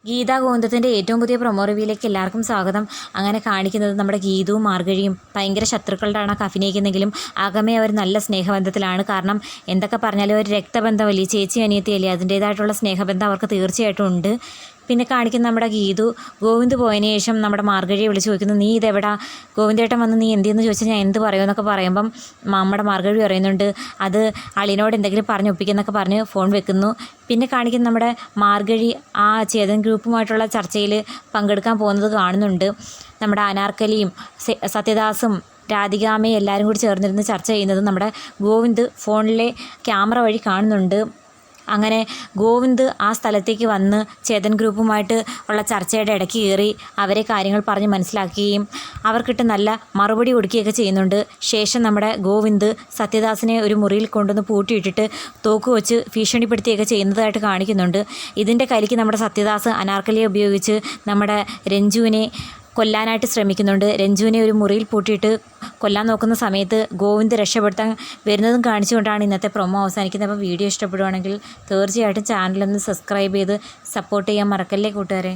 ഗീതാ ഗോവിന്ദത്തിൻ്റെ ഏറ്റവും പുതിയ പ്രൊമോ റിവ്യൂയിലേക്ക് എല്ലാവർക്കും സ്വാഗതം. അങ്ങനെ കാണിക്കുന്നത് നമ്മുടെ ഗീതവും മാർഗഴിയും ഭയങ്കര ശത്രുക്കളുടെ അഭിനയിക്കുന്നെങ്കിലും അകമേ അവർ നല്ല സ്നേഹബന്ധത്തിലാണ്. കാരണം എന്തൊക്കെ പറഞ്ഞാലും ഒരു രക്തബന്ധമല്ലേ, ചേച്ചി അനിയത്തിയല്ലേ, അതിൻ്റേതായിട്ടുള്ള സ്നേഹബന്ധം അവർക്ക് തീർച്ചയായിട്ടും ഉണ്ട്. പിന്നെ കാണിക്കുന്ന നമ്മുടെ ഗീതു ഗോവിന്ദ് പോയതിന് ശേഷം നമ്മുടെ മാർഗഴിയെ വിളിച്ച് ചോദിക്കുന്നു, നീ ഇതെവിടാ, ഗോവിന്ദേട്ടൻ വന്ന് നീ എന്തെന്ന് ചോദിച്ചാൽ ഞാൻ എന്ത് പറയുമെന്നൊക്കെ പറയുമ്പം നമ്മുടെ മാർഗഴി പറയുന്നുണ്ട് അത് അളിനോട് എന്തെങ്കിലും പറഞ്ഞ് ഒപ്പിക്കുന്നൊക്കെ പറഞ്ഞ് ഫോൺ വെക്കുന്നു. പിന്നെ കാണിക്കുന്ന നമ്മുടെ മാർഗഴി ആ ചേതൻ ഗ്രൂപ്പുമായിട്ടുള്ള ചർച്ചയിൽ പങ്കെടുക്കാൻ പോകുന്നത് കാണുന്നുണ്ട്. നമ്മുടെ അനാർക്കലിയും സത്യദാസും രാധികാമ്മയും എല്ലാവരും കൂടി ചേർന്നിരുന്ന് ചർച്ച ചെയ്യുന്നത് നമ്മുടെ ഗോവിന്ദ് ഫോണിലെ ക്യാമറ വഴി കാണുന്നുണ്ട്. അങ്ങനെ ഗോവിന്ദ് ആ സ്ഥലത്തേക്ക് വന്ന് ചേതൻ ഗ്രൂപ്പുമായിട്ട് ഉള്ള ചർച്ചയുടെ ഇടയ്ക്ക് കയറി അവരെ കാര്യങ്ങൾ പറഞ്ഞ് മനസ്സിലാക്കുകയും അവർക്കിട്ട് നല്ല മറുപടി കൊടുക്കുകയൊക്കെ ചെയ്യുന്നുണ്ട്. ശേഷം നമ്മുടെ ഗോവിന്ദ് സത്യദാസിനെ ഒരു മുറിയിൽ കൊണ്ടുവന്ന് പൂട്ടിയിട്ടിട്ട് തോക്ക് വെച്ച് ഭീഷണിപ്പെടുത്തിയൊക്കെ ചെയ്യുന്നതായിട്ട് കാണിക്കുന്നുണ്ട്. ഇതിൻ്റെ കലിക്ക് നമ്മുടെ സത്യദാസ് അനാർക്കലിയെ ഉപയോഗിച്ച് നമ്മുടെ രഞ്ജുവിനെ കൊല്ലാനായിട്ട് ശ്രമിക്കുന്നുണ്ട്. രഞ്ജുവിനെ ഒരു മുറിയിൽ പൂട്ടിയിട്ട് കൊല്ലാൻ നോക്കുന്ന സമയത്ത് ഗോവിന്ദ് രക്ഷപ്പെടുത്താൻ വരുന്നതും കാണിച്ചുകൊണ്ടാണ് ഇന്നത്തെ പ്രൊമോ അവസാനിക്കുന്നത്. അപ്പോൾ വീഡിയോ ഇഷ്ടപ്പെടുവാണെങ്കിൽ തീർച്ചയായിട്ടും ചാനലൊന്ന് സബ്സ്ക്രൈബ് ചെയ്ത് സപ്പോർട്ട് ചെയ്യാൻ മറക്കല്ലേ കൂട്ടുകാരെ.